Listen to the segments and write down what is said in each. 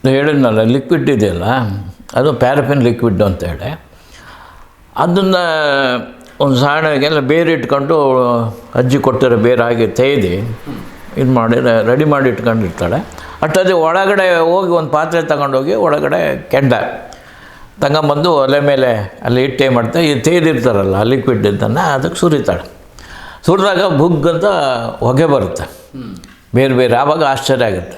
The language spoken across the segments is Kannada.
ಹೇಳಿದ್ನಲ್ಲ ಲಿಕ್ವಿಡ್ ಇದೆಯಲ್ಲ, ಅದು ಪ್ಯಾರಫಿನ್ ಲಿಕ್ವಿಡ್ ಅಂತೇಳಿ, ಅದನ್ನು ಒಂದು ಸಾಣಗೆಲ್ಲ ಬೇರೆ ಇಟ್ಕೊಂಡು ಅಜ್ಜಿ ಕೊಟ್ಟಿರೋ ಬೇರೆ ಹಾಗೆ ತೇಯ್ದು ಇದು ಮಾಡಿ ರೆಡಿ ಮಾಡಿ ಇಟ್ಕೊಂಡಿರ್ತಾಳೆ. ಅಷ್ಟೊತ್ತಿಗೆ ಒಳಗಡೆ ಹೋಗಿ ಒಂದು ಪಾತ್ರೆ ತಗೊಂಡೋಗಿ ಒಳಗಡೆ ಕೆಂಡ ತಗೊಂಬಂದು ಒಲೆ ಮೇಲೆ ಅಲ್ಲಿ ಇಟ್ಟೆ ಮಾಡ್ತಾ ಈ ತೇಯ್ದಿರ್ತಾರಲ್ಲ ಲಿಕ್ವಿಡ್ ಇದನ್ನು ಅದಕ್ಕೆ ಸುರಿತಾಳೆ. ಸುರಿದಾಗ ಬುಗ್ಗಂತ ಹೊಗೆ ಬರುತ್ತೆ ಬೇರೆ ಬೇರೆ. ಆವಾಗ ಆಶ್ಚರ್ಯ ಆಗುತ್ತೆ.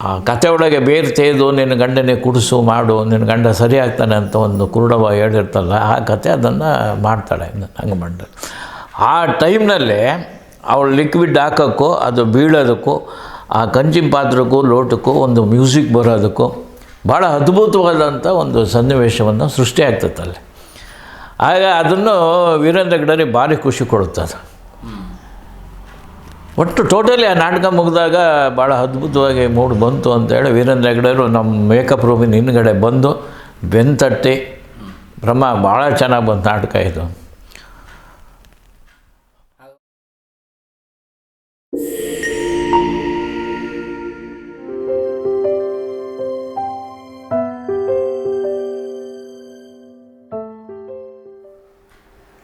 ಆ ಕತೆ ಒಳಗೆ ಬೇರೆ ತೇದು ನಿನ್ನ ಗಂಡನೇ ಕುಡಿಸು ಮಾಡು, ನಿನ್ನ ಗಂಡ ಸರಿ ಆಗ್ತಾನೆ ಅಂತ ಒಂದು ಕುರುಡವ ಹೇಳಿರ್ತಲ್ಲ, ಆ ಕತೆ ಅದನ್ನು ಮಾಡ್ತಾಳೆ. ಹಂಗೆ ಮಾಡ್ತಾಳೆ. ಆ ಟೈಮ್ನಲ್ಲೇ ಅವಳು ಲಿಕ್ವಿಡ್ ಹಾಕೋಕ್ಕೂ ಅದು ಬೀಳೋದಕ್ಕೂ ಆ ಕಂಚಿನ ಪಾತ್ರಕ್ಕೂ ಲೋಟಕ್ಕೂ ಒಂದು ಮ್ಯೂಸಿಕ್ ಬರೋದಕ್ಕೂ ಭಾಳ ಅದ್ಭುತವಾದಂಥ ಒಂದು ಸನ್ನಿವೇಶವನ್ನು ಸೃಷ್ಟಿ ಆಗ್ತೈತಲ್ಲಿ. ಆಗ ಅದನ್ನು ವೀರೇಂದ್ರ ಹೆಗ್ಗಡೆಗೆ ಭಾರಿ ಖುಷಿ ಕೊಡುತ್ತದೆ. ಒಟ್ಟು ಟೋಟಲಿ ಆ ನಾಟಕ ಮುಗಿದಾಗ ಭಾಳ ಅದ್ಭುತವಾಗಿ ಮೂಡಿ ಬಂತು ಅಂತೇಳಿ ವೀರೇಂದ್ರ ಹೆಗ್ಗಡೆಯವರು ನಮ್ಮ ಮೇಕಪ್ ರೂಮಿನ ಹಿಂದ್ಗಡೆ ಬಂದು ಬೆಂತಟ್ಟಿ ಬ್ರಹ್ಮ ಭಾಳ ಚೆನ್ನಾಗಿ ಬಂತು ನಾಟಕ ಇದು.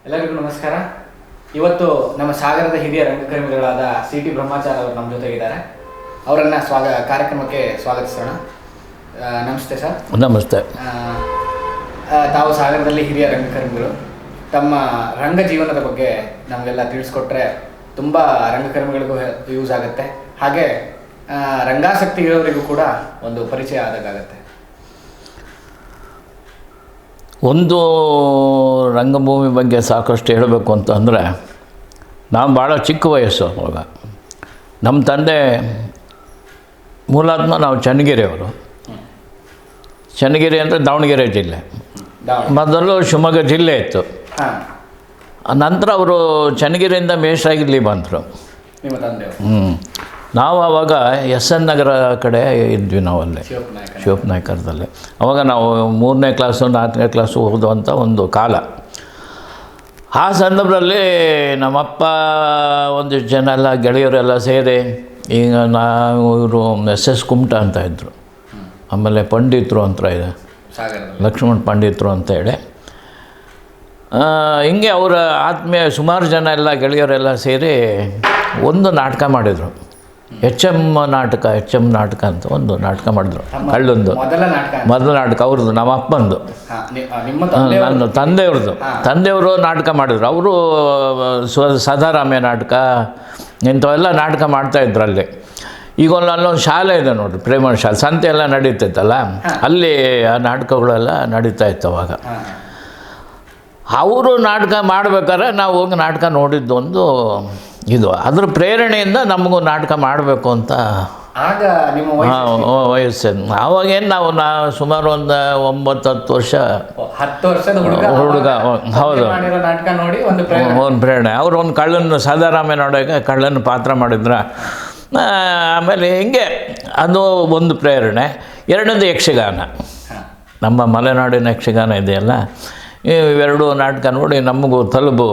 ಎಲ್ಲರಿಗೂ ನಮಸ್ಕಾರ. ಇವತ್ತು ನಮ್ಮ ಸಾಗರದ ಹಿರಿಯ ರಂಗಕರ್ಮಿಗಳಾದ ಸಿ ಟಿ ಬ್ರಹ್ಮಾಚಾರ್ ಅವರು ನಮ್ಮ ಜೊತೆಗಿದ್ದಾರೆ. ಅವರನ್ನು ಕಾರ್ಯಕ್ರಮಕ್ಕೆ ಸ್ವಾಗತಿಸೋಣ. ನಮಸ್ತೆ ಸರ್. ನಮಸ್ತೆ. ತಾವು ಸಾಗರದಲ್ಲಿ ಹಿರಿಯ ರಂಗಕರ್ಮಿಗಳು. ತಮ್ಮ ರಂಗ ಜೀವನದ ಬಗ್ಗೆ ನಮಗೆಲ್ಲ ತಿಳಿಸ್ಕೊಟ್ರೆ ತುಂಬ ರಂಗಕರ್ಮಿಗಳಿಗೂ ಯೂಸ್ ಆಗುತ್ತೆ, ಹಾಗೆ ರಂಗಾಸಕ್ತಿ ಇರೋರಿಗೂ ಕೂಡ ಒಂದು ಪರಿಚಯ ಆದಾಗುತ್ತೆ. ಒಂದು ರಂಗಭೂಮಿ ಬಗ್ಗೆ ಸಾಕಷ್ಟು ಹೇಳಬೇಕು ಅಂತಂದರೆ, ನಾವು ಭಾಳ ಚಿಕ್ಕ ವಯಸ್ಸು ಅವಾಗ. ನಮ್ಮ ತಂದೆ ಮೂಲಾತ್ಮ ನಾವು ಚನ್ನಗಿರಿಯವರು. ಚನ್ನಗಿರಿ ಅಂದರೆ ದಾವಣಗೆರೆ ಜಿಲ್ಲೆ. ಮೊದಲು ಶಿವಮೊಗ್ಗ ಜಿಲ್ಲೆ ಇತ್ತು. ನಂತರ ಅವರು ಚನ್ನಗಿರಿಯಿಂದ ಮೇಷರಾಗಿ ಇಲ್ಲಿ ಬಂದರು. ನಾವು ಆವಾಗ ಎಸ್ ಎನ್ ನಗರ ಕಡೆ ಇದ್ವಿ. ನಾವಲ್ಲೇ ಶಿವಪ್ಪನಾಯಕರದಲ್ಲಿ. ಆವಾಗ ನಾವು 3ನೇ ಕ್ಲಾಸು 4ನೇ ಕ್ಲಾಸು ಓದುವಂಥ ಒಂದು ಕಾಲ. ಆ ಸಂದರ್ಭದಲ್ಲಿ ನಮ್ಮಪ್ಪ ಒಂದಿಷ್ಟು ಜನ ಎಲ್ಲ ಗೆಳೆಯರೆಲ್ಲ ಸೇರಿ, ಈಗ ನಾವು ಇವರು ಎಸ್ ಎಸ್ ಕುಮಟ ಅಂತ ಇದ್ದರು, ಆಮೇಲೆ ಪಂಡಿತರು ಅಂತ ಇದೆ, ಲಕ್ಷ್ಮಣ್ ಪಂಡಿತರು ಅಂತೇಳಿ, ಹಿಂಗೆ ಅವರ ಆತ್ಮೀಯ ಸುಮಾರು ಜನ ಎಲ್ಲ ಗೆಳೆಯರೆಲ್ಲ ಸೇರಿ ಒಂದು ನಾಟಕ ಮಾಡಿದರು. ಎಚ್ ಎಮ್ ನಾಟಕ ಅಂತ ಒಂದು ನಾಟಕ ಮಾಡಿದ್ರು. ಕಳ್ಳೊಂದು ಮೊದಲ ನಾಟಕ ಅವ್ರದ್ದು, ನಮ್ಮ ಅಪ್ಪಂದು, ನನ್ನ ತಂದೆಯವರು ನಾಟಕ ಮಾಡಿದ್ರು. ಅವರು ಸದಾರಾಮಯ್ಯ ನಾಟಕ ಇಂಥವೆಲ್ಲ ನಾಟಕ ಮಾಡ್ತಾಯಿದ್ರು ಅಲ್ಲಿ. ಈಗ ಅಲ್ಲೊಂದು ಶಾಲೆ ಇದೆ ನೋಡಿರಿ, ಪ್ರೇಮ ಶಾಲೆ, ಸಂತೆ ಎಲ್ಲ ನಡೀತೈತಲ್ಲ, ಅಲ್ಲಿ ಆ ನಾಟಕಗಳೆಲ್ಲ ನಡೀತಾ ಇತ್ತು ಅವಾಗ. ಅವರು ನಾಟಕ ಮಾಡ್ಬೇಕಾದ್ರೆ ನಾವು ಹೋಗಿ ನಾಟಕ ನೋಡಿದ್ದು ಒಂದು ಇದು. ಅದ್ರ ಪ್ರೇರಣೆಯಿಂದ ನಮಗೂ ನಾಟಕ ಮಾಡಬೇಕು ಅಂತ ವಯಸ್ಸು. ಆವಾಗೇನು ನಾವು ಸುಮಾರು ಒಂದು 9-10 ವರ್ಷ ಹುಡುಗ. ಹೌದು, ಒಂದು ಪ್ರೇರಣೆ. ಅವರು ಒಂದು ಕಳ್ಳನ್ನು ಸದಾರಾಮಯ್ಯ ನೋಡೋಕೆ ಕಳ್ಳನ್ನು ಪಾತ್ರ ಮಾಡಿದ್ರ. ಆಮೇಲೆ ಹಿಂಗೆ ಅದು ಒಂದು ಪ್ರೇರಣೆ. ಎರಡನೇದು ಯಕ್ಷಗಾನ, ನಮ್ಮ ಮಲೆನಾಡಿನ ಯಕ್ಷಗಾನ ಇದೆಯಲ್ಲ, ಇವೆರಡು ನಾಟಕ ನೋಡಿ ನಮಗೂ ತಲುಪು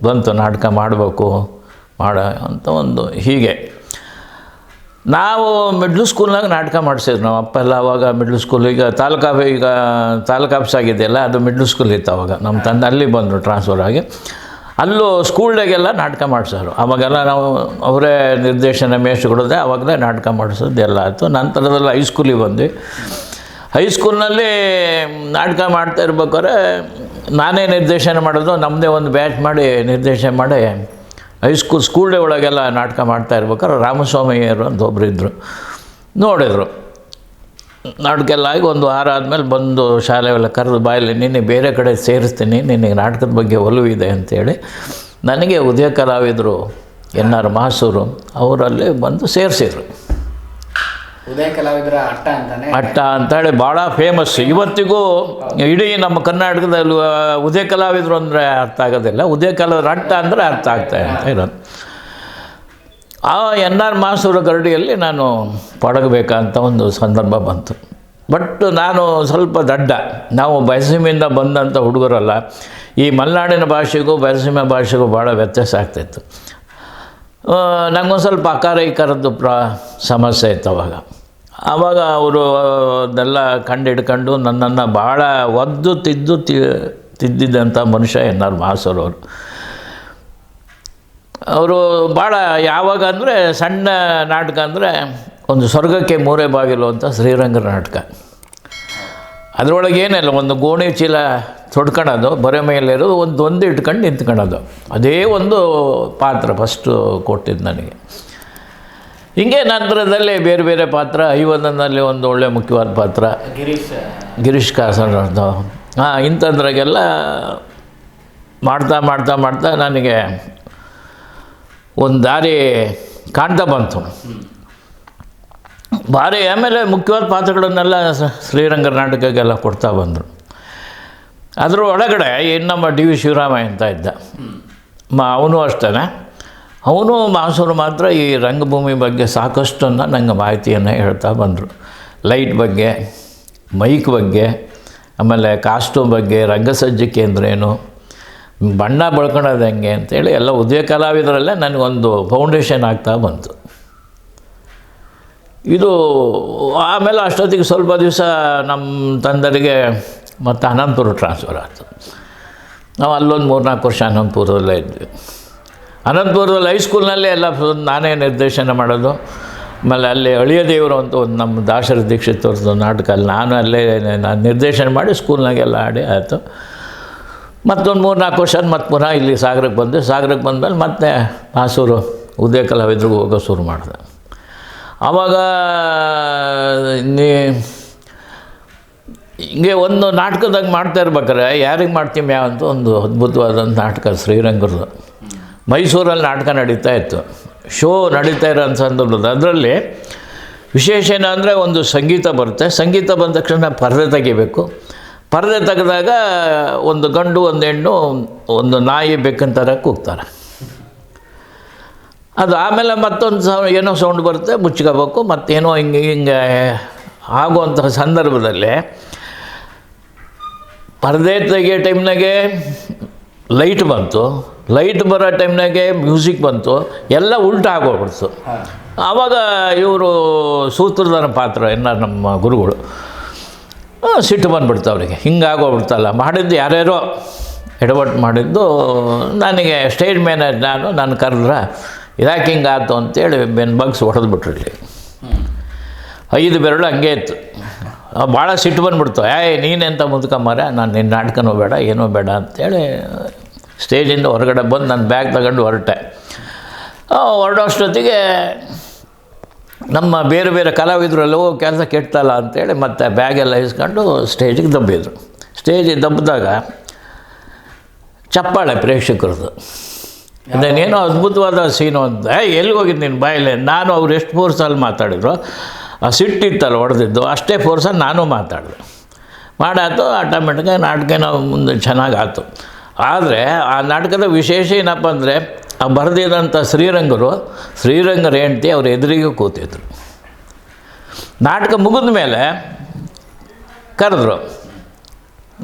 ಬಂತು, ನಾಟಕ ಮಾಡಬೇಕು ಅಂತ ಒಂದು. ಹೀಗೆ ನಾವು ಮಿಡ್ಲ್ ಸ್ಕೂಲ್ನಾಗ ನಾಟಕ ಮಾಡಿಸಿದ್ರು. ನಮ್ಮ ಅಪ್ಪ ಎಲ್ಲ ಅವಾಗ ಮಿಡ್ಲ್ ಸ್ಕೂಲ್, ಈಗ ತಾಲೂಕು ಆಫೀಸ್ ಆಗಿದೆಯಲ್ಲ, ಅದು ಮಿಡ್ಲ್ ಸ್ಕೂಲ್ ಇತ್ತು ಅವಾಗ. ನಮ್ಮ ತಂದೆ ಅಲ್ಲಿ ಬಂದರು ಟ್ರಾನ್ಸ್ಫರ್ ಆಗಿ. ಅಲ್ಲೂ ಸ್ಕೂಲ್ದಾಗೆಲ್ಲ ನಾಟಕ ಮಾಡಿಸೋರು. ಅವಾಗೆಲ್ಲ ನಾವು ಅವರೇ ನಿರ್ದೇಶನ ಮೇಷ್ಟ್ರುಗಳದ್ದೇ ಆವಾಗಲೇ ನಾಟಕ ಮಾಡಿಸೋದು ಎಲ್ಲ ಆಯಿತು. ನಂತರದಲ್ಲಿ ಹೈಸ್ಕೂಲಿಗೆ ಬಂದ್ವಿ. ಹೈಸ್ಕೂಲ್ನಲ್ಲಿ ನಾಟಕ ಮಾಡ್ತಾ ಇರ್ಬೇಕಾದ್ರೆ ನಾನೇ ನಿರ್ದೇಶನ ಮಾಡೋದು. ನಮ್ಮದೇ ಒಂದು ಬ್ಯಾಚ್ ಮಾಡಿ ನಿರ್ದೇಶನ ಮಾಡಿ ಸ್ಕೂಲ್ ಡೇ ಒಳಗೆಲ್ಲ ನಾಟಕ ಮಾಡ್ತಾ ಇರ್ಬೇಕಾದ್ರೆ ರಾಮಸ್ವಾಮಿಯವರು ಅಂತ ಒಬ್ಬರು ಇದ್ದರು. ನೋಡಿದರು ನಾಟಕ ಎಲ್ಲ ಆಗಿ ಒಂದು ವಾರ ಆದಮೇಲೆ ಬಂದು ಶಾಲೆಯೆಲ್ಲ ಕರೆದು, ಬಾಯಲ್ಲಿ ನಿನ್ನೆ ಬೇರೆ ಕಡೆ ಸೇರಿಸ್ತೀನಿ, ನಿನಗೆ ನಾಟಕದ ಬಗ್ಗೆ ಒಲವಿದೆ ಅಂತೇಳಿ ನನಗೆ ಉದಯ ಕಲಾವಿದರು NR ಮಾಸೂರು ಅವರಲ್ಲಿ ಬಂದು ಸೇರಿಸಿದ್ರು. ಉದಯ ಕಲಾವಿದರ ಅಟ್ಟ ಅಂತೇಳಿ ಭಾಳ ಫೇಮಸ್. ಇವತ್ತಿಗೂ ಇಡೀ ನಮ್ಮ ಕರ್ನಾಟಕದಲ್ಲಿ ಉದಯ ಕಲಾವಿದರು ಅಂದರೆ ಅರ್ಥ ಆಗೋದಿಲ್ಲ, ಉದಯ ಕಲಾವಿದರ ಅಟ್ಟ ಅಂದರೆ ಅರ್ಥ ಆಗ್ತಾ ಅಂತ ಇರೋದು. ಆ NR ಮಾಸೂರ ಗರಡಿಯಲ್ಲಿ ನಾನು ಪಡಗಬೇಕಂತ ಒಂದು ಸಂದರ್ಭ ಬಂತು. ಬಟ್ ನಾನು ಸ್ವಲ್ಪ ದಡ್ಡ, ನಾವು ಬಯಲಸೀಮೆಯಿಂದ ಬಂದಂಥ ಹುಡುಗರಲ್ಲ. ಈ ಮಲೆನಾಡಿನ ಭಾಷೆಗೂ ಬಯಲಸೀಮೆ ಭಾಷೆಗೂ ಭಾಳ ವ್ಯತ್ಯಾಸ ಆಗ್ತಾಯಿತ್ತು. ನನಗೊಂದು ಸ್ವಲ್ಪ ಅಕಾರ ಇಕಾರದ್ದು ಸಮಸ್ಯೆ ಇತ್ತು ಅವಾಗ. ಆವಾಗ ಅವರು ಅದೆಲ್ಲ ಕಂಡು ಹಿಡ್ಕೊಂಡು ನನ್ನನ್ನು ಭಾಳ ಒದ್ದು ತಿದ್ದಿದ್ದಂಥ ಮನುಷ್ಯ ಎನ್ ಆರ್ ಮಾಸೂರ್ ಅವರು. ಅವರು ಭಾಳ ಯಾವಾಗ ಅಂದರೆ ಸಣ್ಣ ನಾಟಕ ಅಂದರೆ ಒಂದು ಸ್ವರ್ಗಕ್ಕೆ ಮೂರೇ ಬಾಗಿಲು ಅಂತ ಶ್ರೀರಂಗರ ನಾಟಕ. ಅದರೊಳಗೆ ಏನಿಲ್ಲ, ಒಂದು ಗೋಣಿ ಚೀಲ ತೊಡ್ಕೊಳೋದು, ಬರೆ ಮೇಲೆ ಇರೋದು, ಒಂದು ಇಟ್ಕೊಂಡು ನಿಂತ್ಕೊಳ್ಳೋದು, ಅದೇ ಒಂದು ಪಾತ್ರ ಫಸ್ಟು ಕೊಟ್ಟಿದ್ದು ನನಗೆ. ಹಿಂಗೆ ನಂತರದಲ್ಲಿ ಬೇರೆ ಬೇರೆ ಪಾತ್ರ, ಐವನದಲ್ಲಿ ಒಂದು ಒಳ್ಳೆ ಮುಖ್ಯವಾದ ಪಾತ್ರ ಗಿರೀಶ್ ಕಾಸರವ್ರದ್ದು. ಇಂಥದ್ರಾಗೆಲ್ಲ ಮಾಡ್ತಾ ನನಗೆ ಒಂದು ದಾರಿ ಕಾಣ್ತಾ ಬಂತು. ಭಾರಿ ಆಮೇಲೆ ಮುಖ್ಯವಾದ ಪಾತ್ರಗಳನ್ನೆಲ್ಲ ಶ್ರೀರಂಗರ ನಾಟಕಕ್ಕೆಲ್ಲ ಕೊಡ್ತಾ ಬಂದರು. ಅದರ ಒಳಗಡೆ ನಮ್ಮ ಡಿ ವಿ ಶಿವರಾಮಯ್ಯ ಅಂತ ಇದ್ದ, ಅವನು ಅಷ್ಟೇ. ಅವನು ಮಾಸೂರು ಮಾತ್ರ ಈ ರಂಗಭೂಮಿ ಬಗ್ಗೆ ಸಾಕಷ್ಟನ್ನು ನನಗೆ ಮಾಹಿತಿಯನ್ನು ಹೇಳ್ತಾ ಬಂದರು. ಲೈಟ್ ಬಗ್ಗೆ, ಮೈಕ್ ಬಗ್ಗೆ, ಆಮೇಲೆ ಕಾಸ್ಟ್ಯೂಮ್ ಬಗ್ಗೆ, ರಂಗಸಜ್ಜಿಕೆ ಅಂದ್ರೇನು, ಬಣ್ಣ ಬಳ್ಕೊಳೋದು ಹೆಂಗೆ ಅಂತೇಳಿ ಎಲ್ಲ ಉದಯ ಕಲಾವಿದರಲ್ಲೇ ನನಗೊಂದು ಫೌಂಡೇಶನ್ ಆಗ್ತಾ ಬಂತು. ಇದು ಆಮೇಲೆ ಅಷ್ಟೊತ್ತಿಗೆ ಸ್ವಲ್ಪ ದಿವಸ ನಮ್ಮ ತಂದರಿಗೆ ಮತ್ತು ಅನಂತಪುರ ಟ್ರಾನ್ಸ್ಫರ್ ಆಯಿತು. ನಾವು ಅಲ್ಲೊಂದು 3-4 ವರ್ಷ ಅನಂತಪುರದಲ್ಲೇ ಇದ್ವಿ. ಅನಂತಪುರದಲ್ಲಿ ಹೈಸ್ಕೂಲ್ನಲ್ಲೇ ಎಲ್ಲ ನಾನೇ ನಿರ್ದೇಶನ ಮಾಡೋದು. ಆಮೇಲೆ ಅಲ್ಲಿ ಅಳಿಯ ದೇವರು ಅಂತ ಒಂದು ನಮ್ಮ ದಾಸರ ದೀಕ್ಷಿತ್ ಅವ್ರದ್ದು ನಾಟಕ, ಅಲ್ಲಿ ನಾನು ನಿರ್ದೇಶನ ಮಾಡಿ ಸ್ಕೂಲ್ನಾಗೆಲ್ಲ ಆಡಿ ಆಯಿತು. ಮತ್ತೊಂದು 3-4 ವರ್ಷ ಮತ್ತೆ ಪುನಃ ಇಲ್ಲಿ ಸಾಗರಕ್ಕೆ ಬಂದೆ. ಸಾಗರಕ್ಕೆ ಬಂದಮೇಲೆ ಮತ್ತೆ ಮಾಸೂರು ಉದಯ ಕಲಾವಿದ್ರಿಗೂ ಹೋಗೋ ಶುರು ಮಾಡಿದೆ. ಆವಾಗ ಹಿಂಗೆ ಒಂದು ನಾಟಕದಾಗ ಮಾಡ್ತಾ ಇರ್ಬೇಕಾರೆ ಯಾರಿಗೆ ಮಾಡ್ತೀವಿ ಅಂತ ಒಂದು ಅದ್ಭುತವಾದಂಥ ನಾಟಕ ಶ್ರೀರಂಗರದು. ಮೈಸೂರಲ್ಲಿ ನಾಟಕ ನಡೀತಾ ಇತ್ತು, ಶೋ ನಡೀತಾ ಇರೋ ಸಂದರ್ಭದಲ್ಲಿ ಅದರಲ್ಲಿ ವಿಶೇಷ ಏನಂದರೆ ಒಂದು ಸಂಗೀತ ಬರುತ್ತೆ. ಸಂಗೀತ ಬಂದ ತಕ್ಷಣ ಪರದೆ ತೆಗಿಬೇಕು. ಪರದೆ ತೆಗೆದಾಗ ಒಂದು ಗಂಡು ಒಂದು ಹೆಣ್ಣು ಒಂದು ನಾಯಿ ಬೆಕ್ಕಂತರ ಕೂಗ್ತಾರೆ. ಅದು ಆಮೇಲೆ ಮತ್ತೊಂದು ಏನೋ ಸೌಂಡ್ ಬರುತ್ತೆ, ಮುಚ್ಕೋಬೇಕು. ಮತ್ತೇನೋ ಹಿಂಗೆ ಆಗುವಂಥ ಸಂದರ್ಭದಲ್ಲಿ ಪರದೆ ತೆಗಿಯೋ ಟೈಮ್ನಾಗೆ ಲೈಟ್ ಬಂತು, ಲೈಟ್ ಬರೋ ಟೈಮ್ನಾಗೆ ಮ್ಯೂಸಿಕ್ ಬಂತು, ಎಲ್ಲ ಉಲ್ಟಾ ಆಗೋಗ್ಬಿಡ್ತು. ಆವಾಗ ಇವರು ಸೂತ್ರಧಾರ ಪಾತ್ರ ನಮ್ಮ ಗುರುಗಳು ಸಿಟ್ಟು ಬಂದುಬಿಡ್ತು ಅವರಿಗೆ. ಹಿಂಗಾಗೋಗ್ಬಿಡ್ತಲ್ಲ, ಮಾಡಿದ್ದು ಯಾರ್ಯಾರೋ ಎಡವಟ್ಟು ಮಾಡಿದ್ದು. ನನಗೆ ಸ್ಟೇಜ್ ಮ್ಯಾನೇಜ್ ನಾನು ಕರೆದ್ರೆ ಇದಾಕೆ ಹಿಂಗಾಯ್ತು ಅಂತೇಳಿ ಬೆನ್ನು ಬಗ್ಸಿ ಹೊಡೆದ್ಬಿಟ್ರಲ್ಲಿ. 5 ಬೆರಳು ಹಂಗೆ ಇತ್ತು. ಭಾಳ ಸಿಟ್ಟು ಬಂದುಬಿಡ್ತು. ನೀನೆಂತ ಮುದ್ಕೊಂಬಾರ, ನಾನು ನಿನ್ನ ನಾಟಕನೂ ಬೇಡ ಏನೂ ಬೇಡ ಅಂತೇಳಿ ಸ್ಟೇಜಿಂದ ಹೊರಗಡೆ ಬಂದು ನನ್ನ ಬ್ಯಾಗ್ ತಗೊಂಡು ಹೊರಟೆ. ಹೊರಡೋಷ್ಟೊತ್ತಿಗೆ ನಮ್ಮ ಬೇರೆ ಬೇರೆ ಕಲಾವಿದರೆಲ್ಲವೋ ಕೆಲಸ ಕೆಟ್ಟಲ್ಲ ಅಂತೇಳಿ ಮತ್ತೆ ಬ್ಯಾಗೆಲ್ಲ ಇಸ್ಕೊಂಡು ಸ್ಟೇಜಿಗೆ ದಬ್ಬಿದ್ರು. ಸ್ಟೇಜಿಗೆ ದಬ್ಬಿದಾಗ ಚಪ್ಪಾಳೆ ಪ್ರೇಕ್ಷಕರದು. ಅದೇನೇನೋ ಅದ್ಭುತವಾದ ಸೀನು ಅಂತ. ಎಲ್ಲಿಗೆ ಹೋಗಿದ್ದು ನಿನ್ನ ಬಾಯಲ್ಲಿ? ನಾನು ಅವ್ರು ಎಷ್ಟು ಫೋರ್ಸಲ್ಲಿ ಮಾತಾಡಿದ್ರು, ಆ ಸಿಟ್ಟಿತ್ತಲ್ಲ ಹೊಡೆದಿದ್ದು, ಅಷ್ಟೇ ಫೋರ್ಸಲ್ಲಿ ನಾನು ಮಾತಾಡಿದೆ. ಮಾಡಾಯ್ತು. ಆಟೋಮೆಟಿಕಾಗಿ ನಾಟಕ ನಾವು ಮುಂದೆ ಚೆನ್ನಾಗಾಯ್ತು. ಆದರೆ ಆ ನಾಟಕದ ವಿಶೇಷ ಏನಪ್ಪ ಅಂದರೆ, ಆ ಬರೆದಿದ್ದಂಥ ಶ್ರೀರಂಗರ ಹೆಂಡ್ತಿ ಅವ್ರ ಎದುರಿಗೆ ಕೂತಿದ್ರು. ನಾಟಕ ಮುಗಿದ ಮೇಲೆ ಕರೆದ್ರು,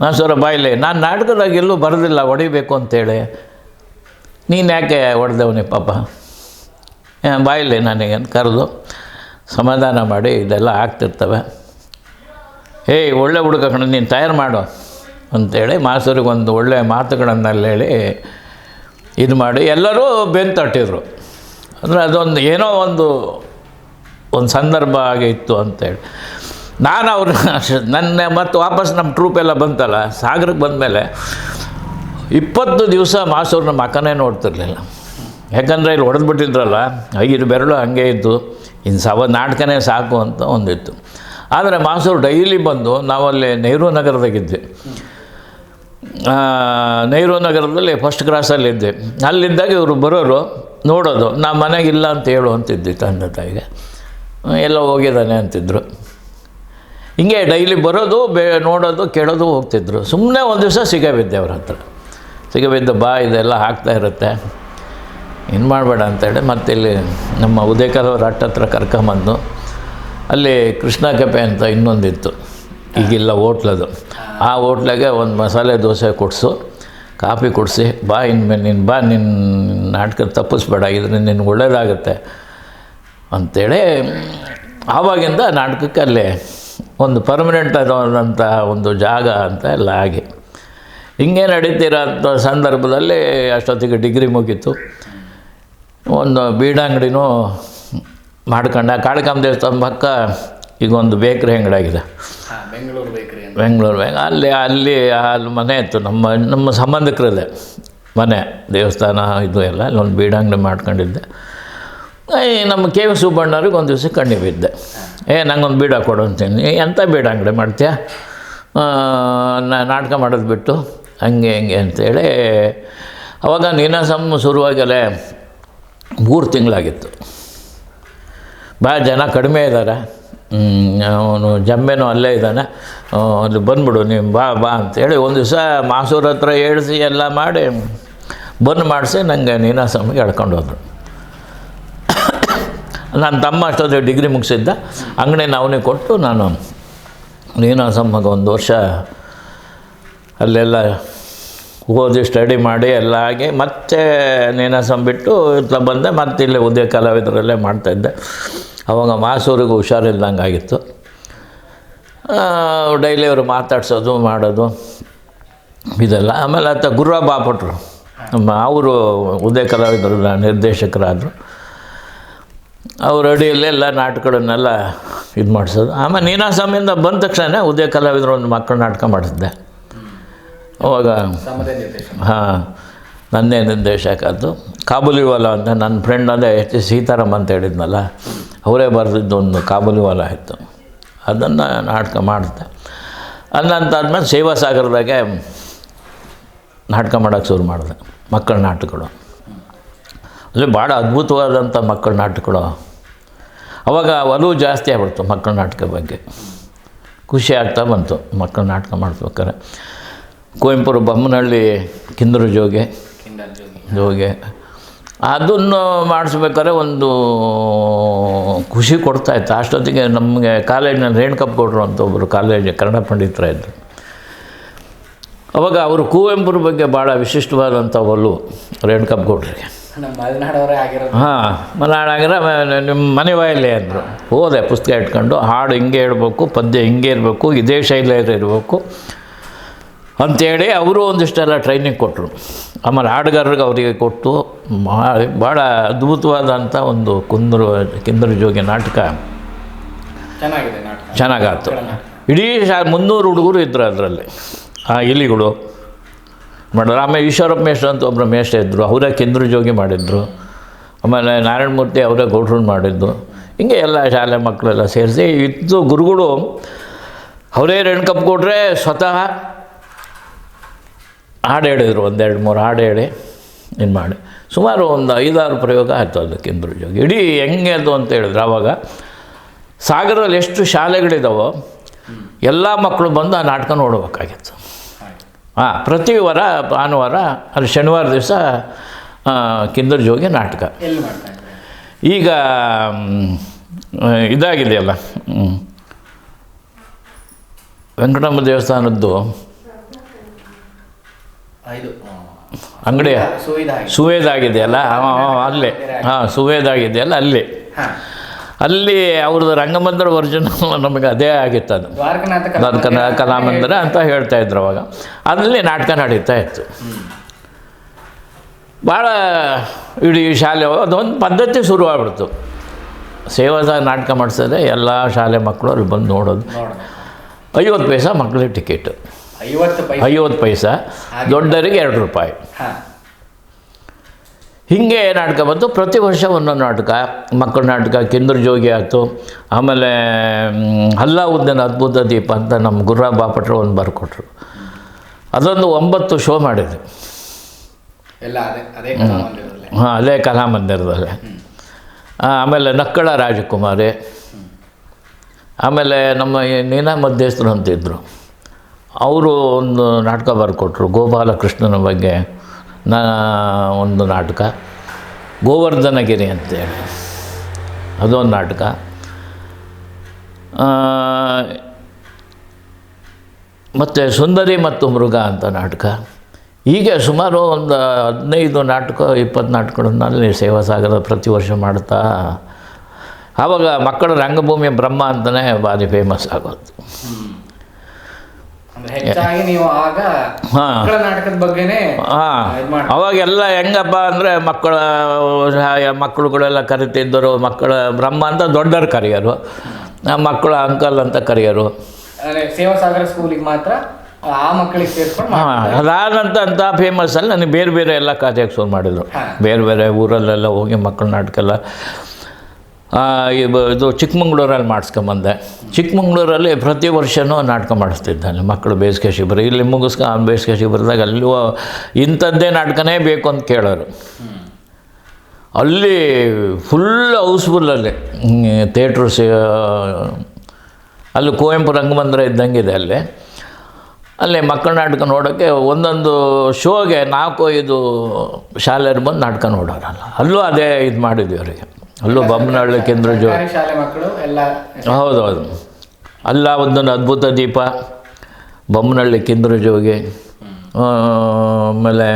ಮಾಸೂರ ಬಾಯಿಲೆ, ನಾನು ನಾಟಕದಾಗ ಎಲ್ಲೂ ಬರೆದಿಲ್ಲ ಹೊಡಿಬೇಕು ಅಂತೇಳಿ, ನೀನು ಯಾಕೆ ಹೊಡೆದವನೇ ಪಾಪ ಬಾಯಿಲೆ ನನಗೆ ಕರೆದು ಸಮಾಧಾನ ಮಾಡಿ ಇದೆಲ್ಲ ಆಗ್ತಿರ್ತವೆ. ಒಳ್ಳೆ ಹುಡುಗ ಕಣ, ನೀನು ತಯಾರು ಮಾಡು ಅಂಥೇಳಿ ಮಾಸೂರಿಗೆ ಒಂದು ಒಳ್ಳೆಯ ಮಾತುಗಳನ್ನೆಲ್ಲ ಹೇಳಿ ಇದು ಮಾಡಿ ಎಲ್ಲರೂ ಬೆನ್ನು ತಟ್ಟಿದ್ರು. ಅಂದರೆ ಅದೊಂದು ಏನೋ ಒಂದು ಸಂದರ್ಭ ಆಗಿತ್ತು ಅಂತೇಳಿ ನಾನು ನನ್ನ ಮತ್ತು ವಾಪಸ್ ನಮ್ಮ ಟ್ರೂಪೆಲ್ಲ ಬಂತಲ್ಲ ಸಾಗರಕ್ಕೆ ಬಂದಮೇಲೆ 20 ದಿವಸ ಮಾಸೂರು ನಮ್ಮ ಅಕ್ಕನೇ ನೋಡ್ತಿರ್ಲಿಲ್ಲ. ಯಾಕಂದರೆ ಇಲ್ಲಿ ಹೊಡೆದ್ಬಿಟ್ಟಿದ್ರಲ್ಲ, 5 ಬೆರಳು ಹಂಗೆ ಇದ್ದು, ಇನ್ನು ನಾಟಕನೇ ಸಾಕು ಅಂತ ಒಂದಿತ್ತು. ಆದರೆ ಮಾಸೂರು ಡೈಲಿ ಬಂದು ನಾವಲ್ಲಿ ನೆಹರು ನಗರದಾಗಿದ್ವಿ. ನೆಹರು ನಗರದಲ್ಲಿ ಫಸ್ಟ್ ಕ್ರಾಸಲ್ಲಿದ್ದೆ. ಅಲ್ಲಿದ್ದಾಗ ಇವರು ಬರೋರು ನೋಡೋದು, ನಾ ಮನೆಗಿಲ್ಲ ಅಂತ ಹೇಳು ಅಂತಿದ್ದೆ ತಂದೆ ತಾಯಿಗೆ. ಎಲ್ಲ ಹೋಗಿದ್ದಾನೆ ಅಂತಿದ್ರು. ಹಿಂಗೆ ಡೈಲಿ ಬರೋದು, ನೋಡೋದು, ಕೇಳೋದು ಹೋಗ್ತಿದ್ರು. ಸುಮ್ಮನೆ ಒಂದು ದಿವಸ ಸಿಗಬಿದ್ದೆ ಅವ್ರ ಹತ್ರ. ಸಿಗಬಿದ್ದು ಬಾ ಇದೆಲ್ಲ ಆಗ್ತಾ ಇರುತ್ತೆ, ಏನು ಮಾಡಬೇಡ ಅಂತೇಳಿ ಮತ್ತೆ ಇಲ್ಲಿ ನಮ್ಮ ಉದಯಕರವ್ರ ಹಟ್ಟತ್ರ ಕರ್ಕೊಂಬಂದು ಅಲ್ಲಿ ಕೃಷ್ಣ ಕೆಪೆ ಅಂತ ಇನ್ನೊಂದಿತ್ತು, ಈಗಿಲ್ಲ ಹೋಟ್ಲದು. ಆ ಹೋಟ್ಲಾಗೆ ಒಂದು ಮಸಾಲೆ ದೋಸೆ ಕೊಡಿಸು, ಕಾಫಿ ಕೊಡಿಸಿ, ಬಾ ಇನ್ಮೇಲೆ ನಿನ್ನ ನಾಟಕ ತಪ್ಪಿಸ್ಬೇಡ, ಇದರಿಂದ ನಿನ್ಗೆ ಒಳ್ಳೇದಾಗುತ್ತೆ ಅಂಥೇಳಿ ಆವಾಗಿಂದ ನಾಟಕಕ್ಕೆ ಅಲ್ಲೇ ಒಂದು ಪರ್ಮನೆಂಟ್ ಆದಂಥ ಒಂದು ಜಾಗ ಅಂತ ಎಲ್ಲ ಆಗಿ ಹಿಂಗೆ ನಡೀತಿರೋಂಥ ಸಂದರ್ಭದಲ್ಲಿ ಅಷ್ಟೊತ್ತಿಗೆ ಡಿಗ್ರಿ ಮುಗೀತು. ಒಂದು ಬೀಡಂಗಡಿನೂ ಮಾಡ್ಕೊಂಡೆ. ಕಾಳಿಕಾಂಬ ದೇವಸ್ಥಾನ ಪಕ್ಕ ಈಗ ಒಂದು ಬೇಕ್ರಿ ಅಂಗಡಿ ಆಗಿದೆ, ಬೆಂಗಳೂರು ಬೇಕ್ರಿ. ಅಲ್ಲಿ ಮನೆ ಇತ್ತು, ನಮ್ಮ ಸಂಬಂಧಿಕರಲ್ಲೇ ಮನೆ, ದೇವಸ್ಥಾನ ಇದು ಎಲ್ಲ ಅಲ್ಲೊಂದು ಬೀಡಂಗಡಿ ಮಾಡ್ಕೊಂಡಿದ್ದೆ. ನಮ್ಮ ಕೆ ವಿ ಸುಬ್ಬಣ್ಣವ್ರಿಗೆ ಒಂದು ದಿವಸ ಕಣ್ಣಿ ಬಿದ್ದೆ. ನಂಗೊಂದು ಬೀಡ ಕೊಡು ಅಂತೀನಿ. ಎಂಥ ಬೀಡ ಅಂಗಡಿ ಮಾಡ್ತೀಯ, ನಾಟಕ ಮಾಡೋದು ಬಿಟ್ಟು ಹಂಗೆ ಹಿಂಗೆ ಅಂತೇಳಿ. ಅವಾಗ ನೀನಾಸಮ್ ಶುರುವಾಗಲೇ 3 ತಿಂಗಳಾಗಿತ್ತು. ಭಾಳ ಜನ ಕಡಿಮೆ ಇದ್ದಾರೆ, ಅವನು ಜಂಬೆನೂ ಅಲ್ಲೇ ಇದ್ದಾನೆ, ಅಲ್ಲಿ ಬಂದ್ಬಿಡು ನೀವು ಬಾ ಅಂತೇಳಿ ಒಂದು ದಿವಸ ಮಾಸೂರ ಹತ್ರ ಏಳಿಸಿ ಎಲ್ಲ ಮಾಡಿ ಬಂದ್ ಮಾಡಿಸಿ ನನಗೆ ನೀನಾಸಮ್ಮಿಗೆ ಎಳ್ಕೊಂಡು ಹೋದರು. ನನ್ನ ತಮ್ಮ ಅಷ್ಟೊತ್ತಿಗೆ ಡಿಗ್ರಿ ಮುಗಿಸಿದ್ದ. ಅಂಗಡಿನ ಅವನಿಗೆ ಕೊಟ್ಟು ನಾನು ನೀನಾಸಮ್ಮಗೆ 1 ವರ್ಷ ಅಲ್ಲೆಲ್ಲ ಓದಿ ಸ್ಟಡಿ ಮಾಡಿ ಎಲ್ಲ ಆಗಿ ಮತ್ತೆ ನೀನಾಸಮ್ ಬಿಟ್ಟು ಇತ್ತ ಬಂದೆ. ಮತ್ತೆ ಇಲ್ಲೇ ಉದಯ ಕಲಾವಿದರಲ್ಲೇ ಮಾಡ್ತಾಯಿದ್ದೆ. ಅವಾಗ ಮಾಸೂರಿಗೆ ಹುಷಾರಿಲ್ದಂಗೆ ಆಗಿತ್ತು. ಡೈಲಿ ಅವರು ಮಾತಾಡ್ಸೋದು ಮಾಡೋದು ಇದೆಲ್ಲ. ಆಮೇಲೆ ಆತ ಗುರ್ರ ಬಾಪಟ್ರು, ಅವರು ಉದಯ ಕಲಾವಿದರ ನಿರ್ದೇಶಕರಾದರು. ಅವ್ರ ಅಡಿಯಲ್ಲೆಲ್ಲ ನಾಟಕಗಳನ್ನೆಲ್ಲ ಇದು ಮಾಡಿಸೋದು. ಆಮೇಲೆ ನೀನಾಸಮ್ಮಿಂದ ಬಂದ ತಕ್ಷಣ ಉದಯ ಕಲಾವಿದರು ಒಂದು ಮಕ್ಕಳ ನಾಟಕ ಮಾಡಿಸಿದ್ದೆ. ಅವಾಗ ಹಾಂ, ನನ್ನೇ ನಿರ್ದೇಶಕ ಅದು. ಕಾಬೂಲಿವಾಲ ಅಂತ ನನ್ನ ಫ್ರೆಂಡ್ ಅದೇ ಸೀತಾರಾಮ್ ಅಂತ ಹೇಳಿದ್ನಲ್ಲ, ಅವರೇ ಬರೆದಿದ್ದು ಒಂದು ಕಾಬೂಲಿವಾಲ ಇತ್ತು, ಅದನ್ನು ನಾಟಕ ಮಾಡಿದೆ. ಅದಂತಾದ್ಮೇಲೆ ಸೇವಾಸಾಗರದಾಗೆ ನಾಟಕ ಮಾಡೋಕ್ಕೆ ಶುರು ಮಾಡಿದೆ, ಮಕ್ಕಳ ನಾಟಕಗಳು. ಅಲ್ಲಿ ಭಾಳ ಅದ್ಭುತವಾದಂಥ ಮಕ್ಕಳ ನಾಟಕಗಳು. ಅವಾಗ ಒಲವು ಜಾಸ್ತಿ ಆಗ್ಬಿಡ್ತು ಮಕ್ಕಳ ನಾಟಕ ಬಗ್ಗೆ, ಖುಷಿ ಆಗ್ತಾ ಬಂತು ಮಕ್ಕಳ ನಾಟಕ ಮಾಡ್ಬೇಕಾರೆ. ಕುವೆಂಪುರ ಬೊಮ್ಮನಹಳ್ಳಿ ಕಿಂದರ ಜೋಗೆ ಅದನ್ನು ಮಾಡಿಸ್ಬೇಕಾದ್ರೆ ಒಂದು ಖುಷಿ ಕೊಡ್ತಾಯಿತ್ತು. ಅಷ್ಟೊತ್ತಿಗೆ ನಮಗೆ ಕಾಲೇಜಿನಲ್ಲಿ ರೇಣುಕಪ್ಪ ಗೌಡರು ಅಂತ ಒಬ್ಬರು ಕಾಲೇಜ್ ಕನ್ನಡ ಪಂಡಿತರ ಇದ್ದರು. ಅವಾಗ ಅವರು ಕುವೆಂಪುರ ಬಗ್ಗೆ ಭಾಳ ವಿಶಿಷ್ಟವಾದಂಥ ಒಲವು ರೇಣುಕಪ್ಪ ಗೌಡರಿಗೆ. ಹಾಂ, ಮಲೆನಾಡಾಗಿರೋ ನಿಮ್ಮ ಮನೆ ಬಾಯಲ್ಲೇ ಅಂದರು. ಹೋದೆ ಪುಸ್ತಕ ಇಟ್ಕೊಂಡು, ಹಾಡು ಹಿಂಗೆ ಹೇಳ್ಬೇಕು, ಪದ್ಯ ಹಿಂಗೆ ಇರಬೇಕು, ಇದೇ ಶೈಲಿಯಲ್ಲಿ ಇರಬೇಕು ಅಂಥೇಳಿ ಅವರು ಒಂದಿಷ್ಟೆಲ್ಲ ಟ್ರೈನಿಂಗ್ ಕೊಟ್ಟರು. ಆಮೇಲೆ ಹಾಡುಗಾರರಿಗೆ ಅವರಿಗೆ ಕೊಟ್ಟು ಭಾಳ ಅದ್ಭುತವಾದಂಥ ಒಂದು ಕಿಂದರ ಜೋಗಿ ನಾಟಕ ಚೆನ್ನಾಗಾಯ್ತು. ಇಡೀ 300 ಹುಡುಗರು ಇದ್ದರು ಅದರಲ್ಲಿ, ಆ ಇಲಿಗಳು ಮಾಡಿದ್ರು. ಆಮೇಲೆ ಈಶ್ವರಪ್ಪ ಮೇಷ್ಟ್ರು ಅಂತ ಒಬ್ಬರು ಮೇಷ್ಟ್ರು ಇದ್ದರು, ಅವರೇ ಕಿಂದರ ಜೋಗಿ ಮಾಡಿದ್ರು. ಆಮೇಲೆ ನಾರಾಯಣಮೂರ್ತಿ ಅವರೇ ಗೌಡ್ರು ಮಾಡಿದ್ದು. ಹಿಂಗೆ ಎಲ್ಲ ಶಾಲೆ ಮಕ್ಕಳೆಲ್ಲ ಸೇರಿಸಿ ಇದ್ದು ಗುರುಗಳು ಅವರೇ ರೇಣುಕಪ್ಪ ಗೌಡ್ರೆ ಸ್ವತಃ ಹಾಡು ಹೇಳಿದರು. 1-2-3 ಹಾಡು ಹೇಳಿ ಇದು ಮಾಡಿ ಸುಮಾರು ಒಂದು 5-6 ಪ್ರಯೋಗ ಆಯಿತು ಅದು ಕಿಂದರ ಜೋಗಿ. ಇಡೀ ಹೆಂಗೆ ಅದು ಅಂತ ಹೇಳಿದ್ರು. ಆವಾಗ ಸಾಗರದಲ್ಲಿ ಎಷ್ಟು ಶಾಲೆಗಳಿದ್ದಾವೋ ಎಲ್ಲ ಮಕ್ಕಳು ಬಂದು ಆ ನಾಟಕ ನೋಡಬೇಕಾಗಿತ್ತು. ಪ್ರತಿ ವಾರ ಭಾನುವಾರ ಅದು ಶನಿವಾರ ದಿವಸ ಕಿಂದರ ಜೋಗಿ ನಾಟಕ. ಈಗ ಇದಾಗಿದೆಯಲ್ಲ ವೆಂಕಟಮ್ಮ ದೇವಸ್ಥಾನದ್ದು ಅಂಗಡಿ ಸುವೇದಾಗಿದೆಯಲ್ಲ, ಅಲ್ಲೇ ಸುವೇದಾಗಿದೆಯಲ್ಲ ಅಲ್ಲಿ ಅವ್ರದ್ದು ರಂಗಮಂದಿರ ಒರಿಜಿನಲ್ ನಮಗೆ ಅದೇ ಆಗಿತ್ತು. ಅದು ದ್ವಾರಕಾ ಕಲಾಮಂದಿರ ಅಂತ ಹೇಳ್ತಾಯಿದ್ರು. ಅವಾಗ ಅಲ್ಲಿ ನಾಟಕ ನಡೀತಾ ಇತ್ತು. ಭಾಳ ಇಡೀ ಶಾಲೆ ಅದೊಂದು ಪದ್ಧತಿ ಶುರುವಾಗ್ಬಿಡ್ತು. ಸೇವಾದಾಗ ನಾಟಕ ಮಾಡಿಸಿದ್ರೆ ಎಲ್ಲ ಶಾಲೆ ಮಕ್ಕಳು ಅಲ್ಲಿ ಬಂದು ನೋಡೋದು. 50 ಪೈಸಾ ಮಕ್ಕಳಿಗೆ ಟಿಕೆಟು, 50 ಪೈಸಾ, ದೊಡ್ಡವರಿಗೆ 2 ರೂಪಾಯಿ. ಹೀಗೆ ನಾಟಕ ಬಂತು. ಪ್ರತಿ ವರ್ಷ ಒಂದೊಂದು ನಾಟಕ, ಮಕ್ಕಳ ನಾಟಕ ಕಿಂದರ ಜೋಗಿ ಆಯಿತು. ಆಮೇಲೆ ಅಲ್ಲಾವುದ್ದೀನ್ ಅದ್ಭುತ ದೀಪ ಅಂತ ನಮ್ಮ ಗುರ್ರ ಬಾಪಟ್ರು ಒಂದು ಬರ್ಕೊಟ್ರು. ಅದೊಂದು 9 ಶೋ ಮಾಡಿದ್ವಿ. ಹಾಂ, ಅದೇ ಕಲಾಮಂದಿರದಲ್ಲೇ. ಆಮೇಲೆ ನಕ್ಕಳ ರಾಜಕುಮಾರಿ, ಆಮೇಲೆ ನಮ್ಮ ನೀನಾ ಮಧ್ಯಸ್ಥರು ಅಂತಿದ್ದರು, ಅವರು ಒಂದು ನಾಟಕ ಬರ್ಕೊಟ್ರು ಗೋಪಾಲಕೃಷ್ಣನ ಬಗ್ಗೆ. ಒಂದು ನಾಟಕ ಗೋವರ್ಧನಗಿರಿ ಅಂತೇಳಿ ಅದೊಂದು ನಾಟಕ. ಮತ್ತು ಸುಂದರಿ ಮತ್ತು ಮೃಗ ಅಂತ ನಾಟಕ. ಹೀಗೆ ಸುಮಾರು ಒಂದು 15 ನಾಟಕ 20 ನಾಟಕಗಳನ್ನಲ್ಲಿ ಸೇವಾಸಾಗರ ಪ್ರತಿ ವರ್ಷ ಮಾಡ್ತಾ ಆವಾಗ ಮಕ್ಕಳ ರಂಗಭೂಮಿ ಬ್ರಹ್ಮ ಅಂತಲೇ ಭಾರಿ ಫೇಮಸ್ ಆಗೋದು. ಹೆಚ್ಚಾಗಿ ನೀವು ಆಗ ಮಕ್ಕಳ ನಾಟಕದ ಬಗ್ಗೆನೇ ಅವಾಗೆಲ್ಲ ಹೆಂಗಪ್ಪ ಅಂದರೆ ಮಕ್ಕಳುಗಳೆಲ್ಲ ಕರಿತಿದ್ದರು. ಮಕ್ಕಳ ಬ್ರಹ್ಮ ಅಂತ ದೊಡ್ಡವ್ರು ಕರೆಯೋರು, ಮಕ್ಕಳ ಅಂಕಲ್ ಅಂತ ಕರೆಯೋರು. ಸೇವಾ ಸಾಗರ ಸ್ಕೂಲಿಗೆ ಮಾತ್ರ ಆ ಮಕ್ಕಳಿಗೆ ಸೇರಿಸ್ಕೊಂಡು ಅದಾದಂತ ಅಂತ ಫೇಮಸ್ಸಲ್ಲಿ ನನಗೆ ಬೇರೆ ಬೇರೆ ಎಲ್ಲ ಕಾಜೆಗೆ ಶುರು ಮಾಡಿದರು. ಬೇರೆ ಬೇರೆ ಊರಲ್ಲೆಲ್ಲ ಹೋಗಿ ಮಕ್ಕಳ ನಾಟಕ ಎಲ್ಲ ಇದು ಚಿಕ್ಕಮಂಗ್ಳೂರಲ್ಲಿ ಮಾಡಿಸ್ಕೊಂಬಂದೆ. ಚಿಕ್ಕಮಂಗ್ಳೂರಲ್ಲಿ ಪ್ರತಿ ವರ್ಷವೂ ನಾಟಕ ಮಾಡಿಸ್ತಿದ್ದಾನೆ ಮಕ್ಕಳು ಬೇಸಿಗೆ ಶಿಬಿರ. ಇಲ್ಲಿ ಬೇಸಿಗೆ ಶಿಬಿರದಾಗ ಅಲ್ಲೂ ಇಂಥದ್ದೇ ನಾಟಕನೇ ಬೇಕು ಅಂತ ಕೇಳೋರು. ಅಲ್ಲಿ ಫುಲ್ ಹೌಸ್ಫುಲ್ಲಲ್ಲಿ ಥಿಯೇಟ್ರು ಅಲ್ಲಿ ಕುವೆಂಪು ರಂಗಮಂದಿರ ಇದ್ದಂಗಿದೆ. ಅಲ್ಲಿ ಮಕ್ಕಳ ನಾಟಕ ನೋಡೋಕ್ಕೆ ಒಂದೊಂದು ಶೋಗೆ 4-5 ಶಾಲೆಯರು ಬಂದು ನಾಟಕ ನೋಡೋರಲ್ಲ. ಅಲ್ಲೂ ಅದೇ ಇದು ಮಾಡಿದ್ವಿ ಅವರಿಗೆ. ಅಲ್ಲೂ ಬೊಮ್ಮನಹಳ್ಳಿ ಕೇಂದ್ರ ಶಾಲೆ ಮಕ್ಕಳು ಎಲ್ಲ ಹೌದೌದು. ಅಲ್ಲ ಒಂದೊಂದು ಅದ್ಭುತ ದೀಪ, ಬೊಮ್ಮನಹಳ್ಳಿ ಕೇಂದ್ರ ಜೋಗಿ, ಆಮೇಲೆ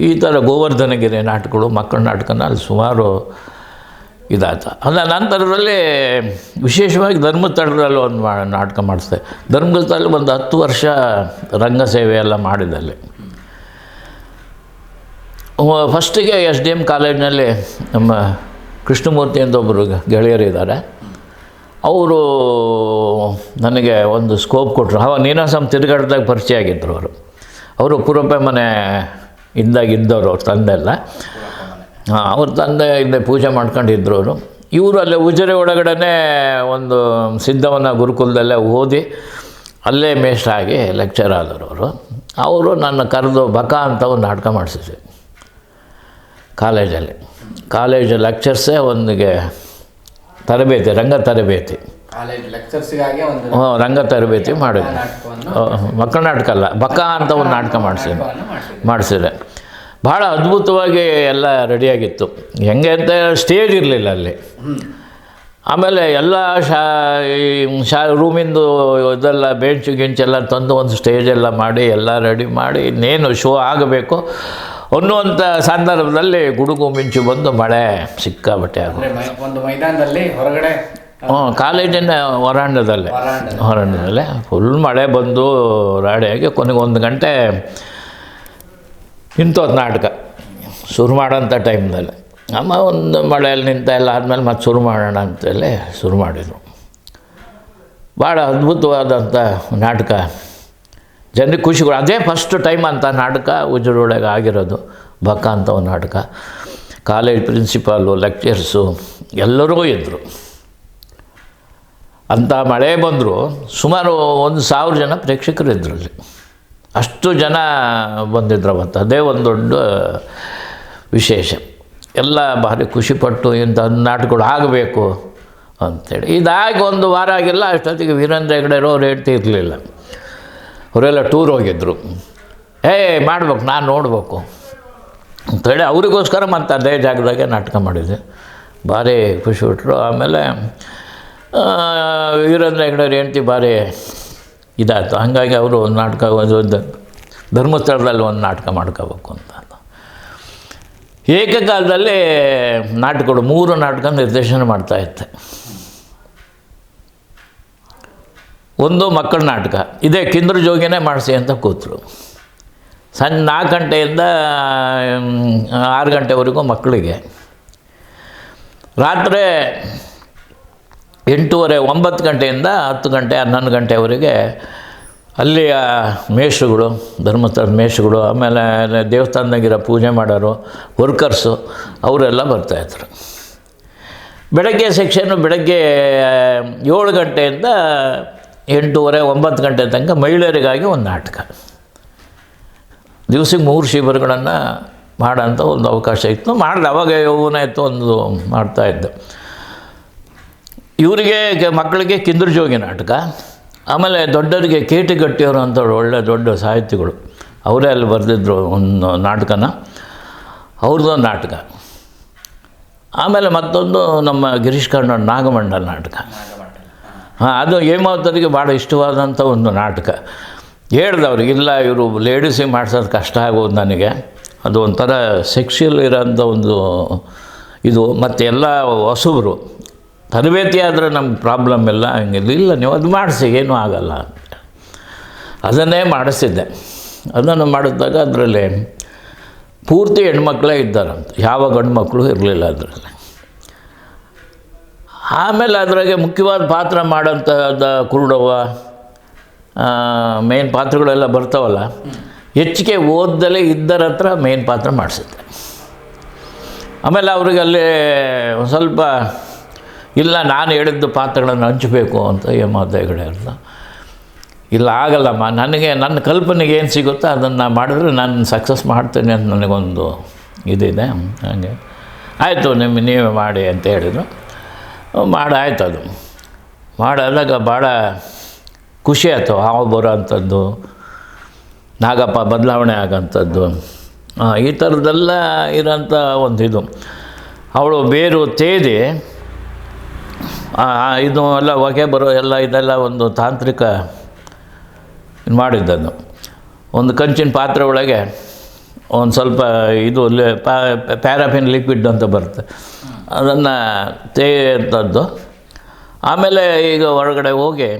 ಈ ಥರ ಗೋವರ್ಧನಗಿರಿ ನಾಟಕಗಳು ಮಕ್ಕಳ ನಾಟಕನ ಅಲ್ಲಿ ಸುಮಾರು ಇದಾಯ್ತು. ಅಲ್ಲ ನಂತರದಲ್ಲಿ ವಿಶೇಷವಾಗಿ ಧರ್ಮಸ್ಥಳದಲ್ಲಿ ಒಂದು ನಾಟಕ ಮಾಡಿಸ್ದೆ. ಧರ್ಮಸ್ಥಳದಲ್ಲಿ ಒಂದು 10 ವರ್ಷ ರಂಗಸೇವೆ ಎಲ್ಲ ಮಾಡಿದಲ್ಲಿ. ಫಸ್ಟಿಗೆ SDM ಕಾಲೇಜಿನಲ್ಲಿ ನಮ್ಮ ಕೃಷ್ಣಮೂರ್ತಿ ಅಂತ ಒಬ್ಬರು ಗೆಳೆಯರಿದ್ದಾರೆ. ಅವರು ನನಗೆ ಒಂದು ಸ್ಕೋಪ್ ಕೊಟ್ಟರು. ಅವಾಗ ನೀನಾಸಂ ತಿರುಗಾಡ್ದಾಗ ಪರಿಚಯ ಆಗಿದ್ದರು ಅವರು ಪೂರ್ವಪೆ ಮನೆ ಇದ್ದವರು ಅವ್ರ ತಂದೆ ಎಲ್ಲ. ಅವ್ರ ತಂದೆ ಇಲ್ಲೇ ಪೂಜೆ ಮಾಡ್ಕೊಂಡಿದ್ರು ಅವರು. ಇವರು ಅಲ್ಲೇ ಉಜಿರೆ ಒಳಗಡೆ ಒಂದು ಸಿದ್ಧವನ ಗುರುಕುಲದಲ್ಲೇ ಓದಿ ಅಲ್ಲೇ ಮೇಷ್ಟ್ರಾಗಿ ಲೆಕ್ಚರ್ ಆದರು ಅವರು ನನ್ನ ಕರೆದು ಬಕ ಅಂತ ಒಂದು ನಾಟಕ ಮಾಡಿಸಿದ್ವಿ ಕಾಲೇಜಲ್ಲಿ. ಕಾಲೇಜ್ ಲೆಕ್ಚರ್ಸೇ ಒಂದಿಗೆ ತರಬೇತಿ, ರಂಗ ತರಬೇತಿ, ರಂಗ ತರಬೇತಿ ಮಾಡಿದ್ವಿ. ಮಕ್ಕಳ ನಾಟಕ ಅಲ್ಲ, ಬಕ ಅಂತ ಒಂದು ನಾಟಕ ಮಾಡಿಸಿದೆ. ಭಾಳ ಅದ್ಭುತವಾಗಿ ಎಲ್ಲ ರೆಡಿಯಾಗಿತ್ತು. ಹೆಂಗೆ ಅಂತ ಸ್ಟೇಜ್ ಇರಲಿಲ್ಲ ಅಲ್ಲಿ. ಆಮೇಲೆ ಎಲ್ಲ ರೂಮಿಂದು ಇದೆಲ್ಲ ಬೆಂಚೆಲ್ಲ ತಂದು ಒಂದು ಸ್ಟೇಜೆಲ್ಲ ಮಾಡಿ ಎಲ್ಲ ರೆಡಿ ಮಾಡಿ ಇನ್ನೇನು ಶೋ ಆಗಬೇಕು ಅನ್ನುವಂಥ ಸಂದರ್ಭದಲ್ಲಿ ಗುಡುಗು ಮಿಂಚು ಬಂದು ಮಳೆ ಸಿಕ್ಕಾಬಟ್ಟೆ ಆಗುತ್ತೆ. ಒಂದು ಮೈದಾನದಲ್ಲಿ ಹೊರಗಡೆ ಕಾಲೇಜಿನ ಹೊರಾಂಡದಲ್ಲೇ ಫುಲ್ ಮಳೆ ಬಂದು ರಾಡಿಯಾಗಿ ಕೊನೆಗೆ 1 ಗಂಟೆ ನಿಂತೋದು ನಾಟಕ ಶುರು ಮಾಡೋಂಥ ಟೈಮ್ನಲ್ಲಿ. ಅಮ್ಮ ಒಂದು ಮಳೆಯಲ್ಲಿ ನಿಂತ ಎಲ್ಲ ಆದಮೇಲೆ ಮತ್ತೆ ಶುರು ಮಾಡೋಣ ಅಂತೇಳಿ ಶುರು ಮಾಡಿದರು. ಭಾಳ ಅದ್ಭುತವಾದಂಥ ನಾಟಕ, ಜನರಿಗೆ ಖುಷಿಗಳು. ಅದೇ ಫಸ್ಟ್ ಟೈಮ್ ಅಂತ ನಾಟಕ ಉಜಿರೊಳಗೆ ಆಗಿರೋದು, ಬಕ ಅಂತ ಒಂದು ನಾಟಕ. ಕಾಲೇಜ್ ಪ್ರಿನ್ಸಿಪಾಲು, ಲೆಕ್ಚರ್ಸು ಎಲ್ಲರೂ ಇದ್ದರು. ಅಂಥ ಮಳೆ ಬಂದರೂ ಸುಮಾರು 1,000 ಜನ ಪ್ರೇಕ್ಷಕರು ಇದ್ರಲ್ಲಿ. ಅಷ್ಟು ಜನ ಬಂದಿದ್ರು ಅವತ್ತು. ಅದೇ ಒಂದು ದೊಡ್ಡ ವಿಶೇಷ. ಎಲ್ಲ ಭಾರಿ ಖುಷಿಪಟ್ಟು ಇಂಥ ನಾಟಕಗಳು ಆಗಬೇಕು ಅಂಥೇಳಿ. ಇದಾಗಿ 1 ವಾರ ಆಗಿಲ್ಲ ಅಷ್ಟೊತ್ತಿಗೆ ವೀರೇಂದ್ರ ಹೆಗ್ಡೆಯವರು ಅವ್ರು ಹೇಳ್ತಿರಲಿಲ್ಲ. ಅವರೆಲ್ಲ ಟೂರ್ ಹೋಗಿದ್ದರು. ಮಾಡ್ಬೇಕು, ನಾನು ನೋಡ್ಬೇಕು ಅಂಥೇಳಿ ಅವರಿಗೋಸ್ಕರ ಮತ್ತು ಅದೇ ಜಾಗದಾಗೆ ನಾಟಕ ಮಾಡಿದ್ದೆ. ಭಾರಿ ಖುಷಿಪಟ್ಟರು. ಆಮೇಲೆ ವೀರೇಂದ್ರ ಹೆಗ್ಡೆಯವ್ರು ಹೆಂಡ್ತಿ ಭಾರಿ ಇದಾಯಿತು. ಹಾಗಾಗಿ ಅವರು ಒಂದು ನಾಟಕ ಧರ್ಮಸ್ಥಳದಲ್ಲಿ ಒಂದು ನಾಟಕ ಮಾಡ್ಕೋಬೇಕು ಅಂತ ಏಕಕಾಲದಲ್ಲಿ ನಾಟಕಗಳು 3 ನಾಟಕ ನಿರ್ದೇಶನ ಮಾಡ್ತಾಯಿದ್ದೆ. ಒಂದು ಮಕ್ಕಳ ನಾಟಕ, ಇದೇ ಕಿಂದ್ರ ಜೋಗಿನೇ ಮಾಡಿಸಿ ಅಂತ ಕೂತರು. ಸಂಜೆ 4 ಗಂಟೆಯಿಂದ 6 ಗಂಟೆವರೆಗೂ ಮಕ್ಕಳಿಗೆ, ರಾತ್ರಿ 8:30 9 ಗಂಟೆಯಿಂದ 10 ಗಂಟೆ 11 ಗಂಟೆವರೆಗೆ ಅಲ್ಲಿಯ ಮೇಷ್ಟ್ರುಗಳು, ಧರ್ಮಸ್ಥಳದ ಮೇಷ್ಟ್ರುಗಳು, ಆಮೇಲೆ ದೇವಸ್ಥಾನದಾಗಿರೋ ಪೂಜೆ ಮಾಡೋರು, ವರ್ಕರ್ಸು ಅವರೆಲ್ಲ ಬರ್ತಾಯಿದ್ರು. ಬೆಳಗ್ಗೆ ಸೆಕ್ಷನ್ನು ಬೆಳಗ್ಗೆ 7 ಗಂಟೆಯಿಂದ 8:30 9 ಗಂಟೆ ತನಕ ಮಹಿಳೆಯರಿಗಾಗಿ ಒಂದು ನಾಟಕ. ದಿವಸಕ್ಕೆ 3 ಶಿಬಿರಗಳನ್ನು ಮಾಡೋಂಥ ಒಂದು ಅವಕಾಶ ಇತ್ತು. ಮಾಡಿದೆ ಅವಾಗ ಯೌವನ ಇತ್ತು, ಒಂದು ಮಾಡ್ತಾಯಿದ್ದೆ. ಇವರಿಗೆ ಮಕ್ಕಳಿಗೆ ಕಿಂದ್ರ ಜೋಗಿ ನಾಟಕ, ಆಮೇಲೆ ದೊಡ್ಡವರಿಗೆ KT ಗಟ್ಟಿಯವರು ಅಂತ ಒಳ್ಳೆ ದೊಡ್ಡ ಸಾಹಿತಿಗಳು, ಅವರೇ ಅಲ್ಲಿ ಬರೆದಿದ್ರು ಒಂದು ನಾಟಕನ, ಅವ್ರದ್ದೊಂದು ನಾಟಕ. ಆಮೇಲೆ ಮತ್ತೊಂದು ನಮ್ಮ ಗಿರೀಶ್ ಕಾರ್ನಾಡ್ ನಾಗಮಂಡಲ ನಾಟಕ. ಅದು ಹೇಮಾವತರಿಗೆ ಭಾಳ ಇಷ್ಟವಾದಂಥ ಒಂದು ನಾಟಕ. ಹೇಳ್ದವ್ರಿಗೆ, ಇಲ್ಲ ಇವರು ಲೇಡೀಸಿಗೆ ಮಾಡ್ಸೋದು ಕಷ್ಟ ಆಗೋದು ನನಗೆ, ಅದು ಒಂಥರ ಸೆಕ್ಸುಯಲ್ ಇರೋಂಥ ಒಂದು ಇದು, ಮತ್ತು ಎಲ್ಲ ಹೊಸಬರು ತರಬೇತಿ ಆದರೆ ನಮ್ಗೆ ಪ್ರಾಬ್ಲಮ್ ಇಲ್ಲ, ಹಂಗಿಲ್ಲ. ಇಲ್ಲ, ನೀವು ಅದು ಮಾಡಿಸಿ, ಏನೂ ಆಗಲ್ಲ ಅಂತ ಅದನ್ನೇ ಮಾಡಿಸಿದ್ದೆ. ಅದನ್ನು ಮಾಡಿದಾಗ ಅದರಲ್ಲಿ ಪೂರ್ತಿ ಹೆಣ್ಮಕ್ಳೇ ಇದ್ದಾರಂತೆ, ಯಾವ ಗಂಡು ಮಕ್ಕಳು ಇರಲಿಲ್ಲ ಅದರಲ್ಲಿ. ಆಮೇಲೆ ಅದ್ರಾಗೆ ಮುಖ್ಯವಾದ ಪಾತ್ರ ಮಾಡೋಂಥದ್ದು ಕುರುಡವ್ವ, ಮೇನ್ ಪಾತ್ರಗಳೆಲ್ಲ ಬರ್ತಾವಲ್ಲ, ಹೆಚ್ಚಿಗೆ ಓದ್ದಲೇ ಇದ್ದರ ಹತ್ರ ಮೇನ್ ಪಾತ್ರ ಮಾಡಿಸಿದ್ದೆ. ಆಮೇಲೆ ಅವ್ರಿಗೆ ಅಲ್ಲಿ ಒಂದು ಸ್ವಲ್ಪ ಇಲ್ಲ, ನಾನು ಹೇಳಿದ್ದು ಪಾತ್ರಗಳನ್ನು ಹಂಚಬೇಕು ಅಂತ ಹೇಮಾದೇವಿಗಳು ಹೇಳ್ದ. ಇಲ್ಲ, ಆಗಲ್ಲಮ್ಮ, ನನಗೆ ನನ್ನ ಕಲ್ಪನೆಗೆ ಏನು ಸಿಗುತ್ತೋ ಅದನ್ನು ಮಾಡಿದ್ರೆ ನಾನು ಸಕ್ಸಸ್ ಮಾಡ್ತೇನೆ ಅಂತ ನನಗೊಂದು ಇದಿದೆ. ಹಾಗೆ ಆಯಿತು, ನೀವೇ ಮಾಡಿ ಅಂತ ಹೇಳಿದರು. ಮಾಡಾಯ್ತು. ಅದು ಮಾಡಾದಾಗ ಭಾಳ ಖುಷಿ ಆಯಿತು. ಹಾವು ಬರೋ ಅಂಥದ್ದು, ನಾಗಪ್ಪ ಬದಲಾವಣೆ ಆಗೋಂಥದ್ದು, ಈ ಥರದ್ದೆಲ್ಲ ಇರೋಂಥ ಒಂದು ಇದು. ಅವಳು ಬೇರು ತೇದಿ ಇದು ಎಲ್ಲ ಹೊಗೆ ಬರೋ ಎಲ್ಲ ಇದೆಲ್ಲ ಒಂದು ತಾಂತ್ರಿಕ ಮಾಡಿದ್ದದು. ಒಂದು ಕಂಚಿನ ಪಾತ್ರೆ ಒಳಗೆ ಒಂದು ಸ್ವಲ್ಪ ಇದು ಪ್ಯಾರಾಫಿನ್ ಲಿಕ್ವಿಡ್ ಅಂತ ಬರುತ್ತೆ, ಅದನ್ನು ತೇಂಥದ್ದು. ಆಮೇಲೆ ಈಗ ಹೊರಗಡೆ ಹೋಗಿ